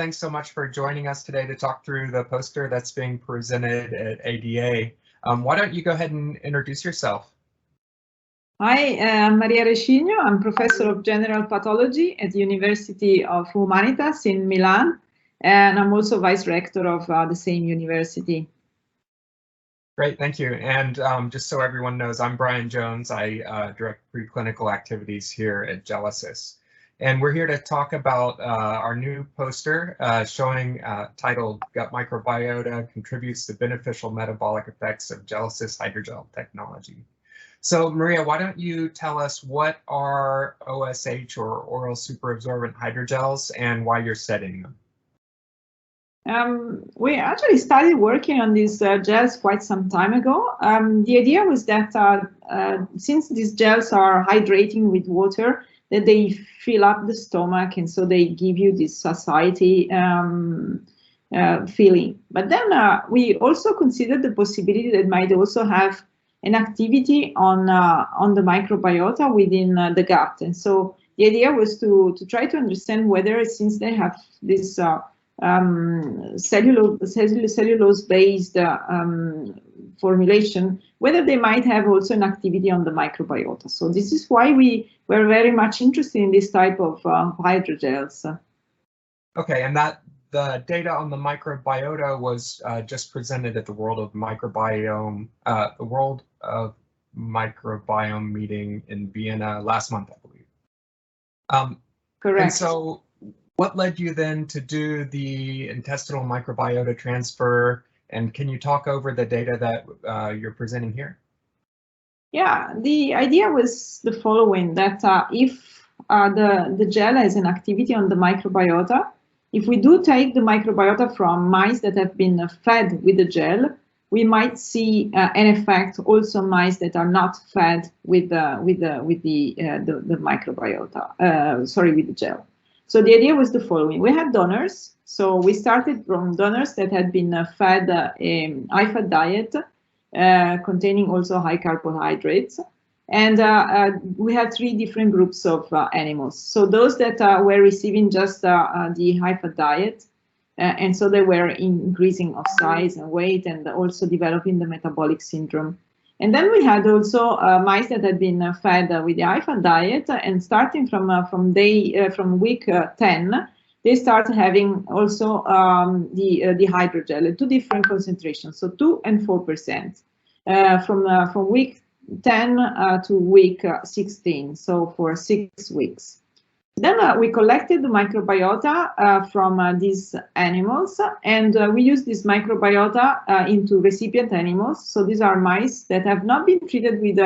thanks so much for joining us today to talk through the poster that's being presented at ADA. Why don't you go ahead and introduce yourself? Hi, I'm Maria Rescigno. I'm professor of general pathology at the University of Humanitas in Milan, and I'm also vice rector of the same university. Great, thank you. And just so everyone knows, I'm Bryan Jones. I direct preclinical activities here at Gelesis. And we're here to talk about our new poster showing titled Gut Microbiota Contributes to Beneficial Metabolic Effects of Gelesis Hydrogel Technology. So Maria, why don't you tell us what are OSH or oral superabsorbent hydrogels and why you're studying them? We actually started working on these gels quite some time ago. The idea was that since these gels are hydrating with water, that they fill up the stomach, and so they give you this satiety feeling. But then we also considered the possibility that might also have an activity on the microbiota within the gut. And so the idea was to try to understand whether, since they have this cellulose-based formulation, whether they might have also an activity on the microbiota. So this is why we were very much interested in this type of hydrogels. Okay, and that the data on the microbiota was just presented at the World of Microbiome meeting in Vienna last month, I believe. Correct. And so what led you then to do the intestinal microbiota transfer? And can you talk over the data that you're presenting here? Yeah, the idea was the following, that if the gel has an activity on the microbiota, if we do take the microbiota from mice that have been fed with the gel, we might see an effect also on mice that are not fed with the microbiota, with the gel. So the idea was the following. We had donors. So we started from donors that had been fed a high-fat diet containing also high carbohydrates. And we had three different groups of animals. So those that were receiving just the high-fat diet, and so they were increasing of size and weight and also developing the metabolic syndrome. And then we had also mice that had been fed with the high-fat diet, and starting from week 10, they start having also the hydrogel at two different concentrations, so 2 and 4%, from week 10 to week 16, so for 6 weeks. Then we collected the microbiota from these animals, and we used this microbiota into recipient animals. So these are mice that have not been treated with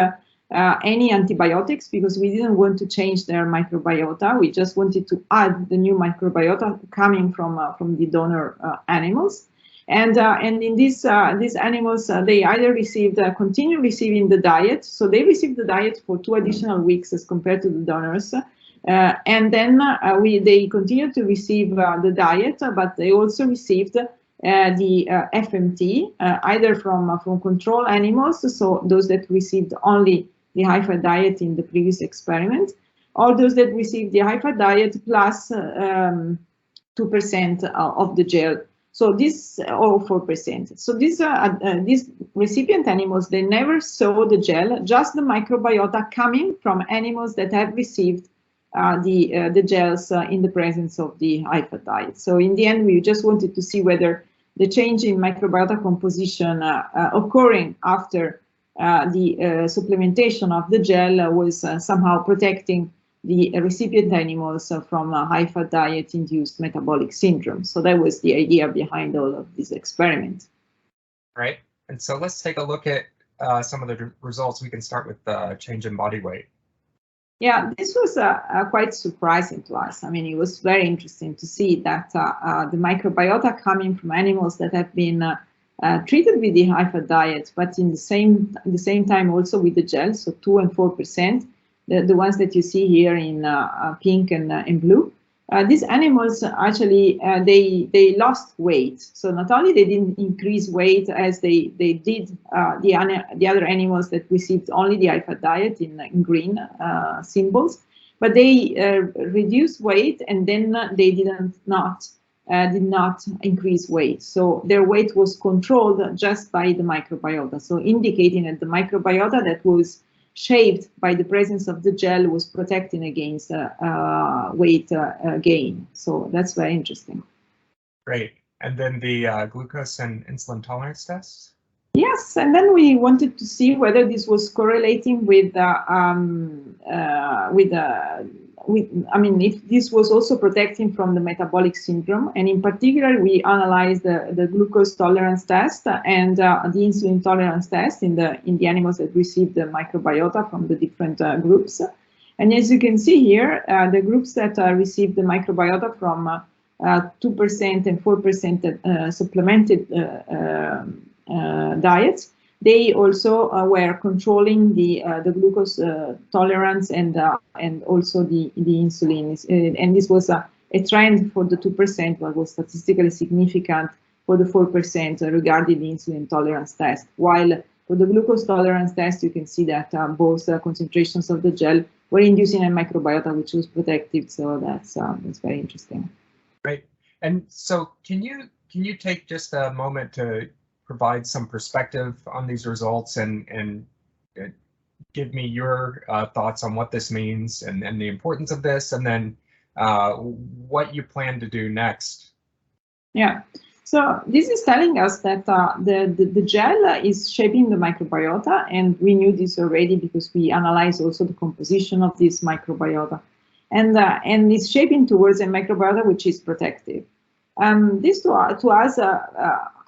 any antibiotics, because we didn't want to change their microbiota. We just wanted to add the new microbiota coming from the donor animals. And in these animals, they either received, continue receiving the diet. So they received the diet for 2 additional weeks as compared to the donors. And then they continued to receive the diet, but they also received the FMT, either from control animals, so those that received only the high-fat diet in the previous experiment, or those that received the high-fat diet plus 2% of the gel. So this, or 4%. So these recipient animals, they never saw the gel, just the microbiota coming from animals that have received the gels in the presence of the high-fat diet. So in the end, we just wanted to see whether the change in microbiota composition occurring after the supplementation of the gel was somehow protecting the recipient animals from a high-fat diet-induced metabolic syndrome. So that was the idea behind all of this experiment. Right. And so let's take a look at some of the results. We can start with the change in body weight. Yeah, this was quite surprising to us. I mean, it was very interesting to see that the microbiota coming from animals that have been treated with the high-fat diet, but in the same time also with the gel, so 2 and 4%, the ones that you see here in pink and blue. These animals actually they lost weight. So not only they didn't increase weight as they did the other animals that received only the high-fat diet in green symbols, but they reduced weight, and then they did not did not increase weight. So their weight was controlled just by the microbiota. So indicating that the microbiota that was shaped by the presence of the gel was protecting against weight gain. So that's very interesting. Great. And then the glucose and insulin tolerance tests? Yes, and then we wanted to see whether this was correlating with if this was also protecting from the metabolic syndrome. And in particular, we analyzed the glucose tolerance test and the insulin tolerance test in the animals that received the microbiota from the different groups. And as you can see here, the groups that received the microbiota from 2% and 4% supplemented diets, they also were controlling the glucose tolerance and also the insulin. And this was a trend for the 2%, but was statistically significant for the 4% regarding the insulin tolerance test. While for the glucose tolerance test, you can see that both concentrations of the gel were inducing a microbiota which was protective. So that's very interesting. Great. And so can you take just a moment to provide some perspective on these results and give me your thoughts on what this means and the importance of this, and then what you plan to do next? Yeah, so this is telling us that the gel is shaping the microbiota, and we knew this already because we analyzed also the composition of this microbiota, and it's shaping towards a microbiota which is protective. This to us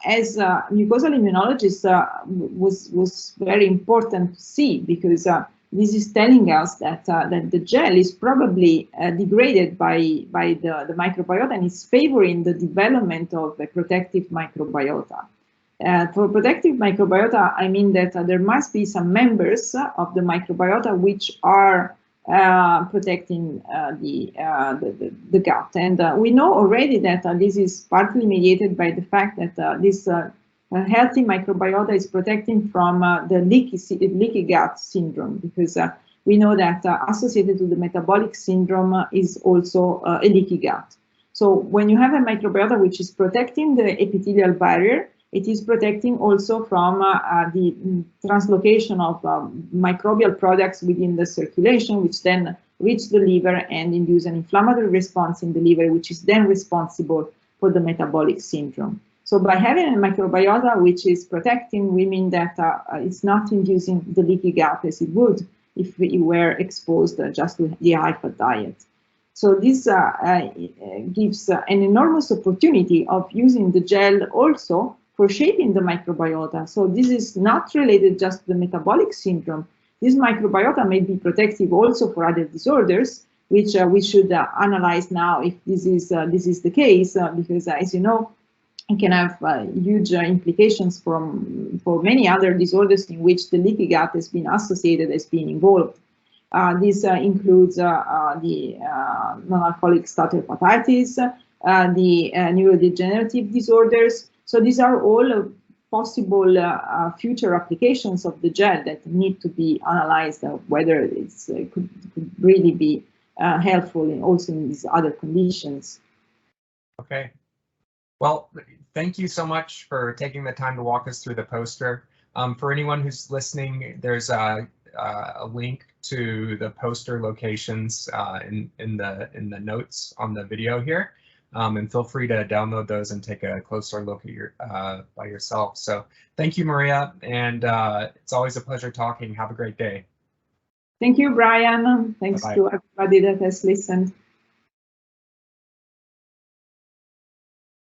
as mucosal immunologists was very important to see, because this is telling us that the gel is probably degraded by the microbiota and is favoring the development of a protective microbiota. For protective microbiota, I mean that there must be some members of the microbiota which are protecting the gut, and we know already that this is partly mediated by the fact that this healthy microbiota is protecting from the leaky gut syndrome, because we know that associated to the metabolic syndrome is also a leaky gut. So when you have a microbiota which is protecting the epithelial barrier, it is protecting also from the translocation of microbial products within the circulation, which then reach the liver and induce an inflammatory response in the liver, which is then responsible for the metabolic syndrome. So by having a microbiota which is protecting, we mean that it's not inducing the leaky gut as it would if we were exposed just to the high-fat diet. So this gives an enormous opportunity of using the gel also for shaping the microbiota. So this is not related just to the metabolic syndrome. This microbiota may be protective also for other disorders, which we should analyze now if this is the case, because as you know, it can have huge implications for many other disorders in which the leaky gut has been associated as being involved. This includes the non-alcoholic steatohepatitis, the neurodegenerative disorders. So these are all possible future applications of the gel that need to be analyzed, whether it could really be helpful also in these other conditions. Okay. Well, thank you so much for taking the time to walk us through the poster. For anyone who's listening, there's a link to the poster locations in the notes on the video here. And feel free to download those and take a closer look at by yourself. So thank you, Maria, and it's always a pleasure talking. Have a great day. Thank you, Brian. Thanks Bye-bye. to everybody that has listened.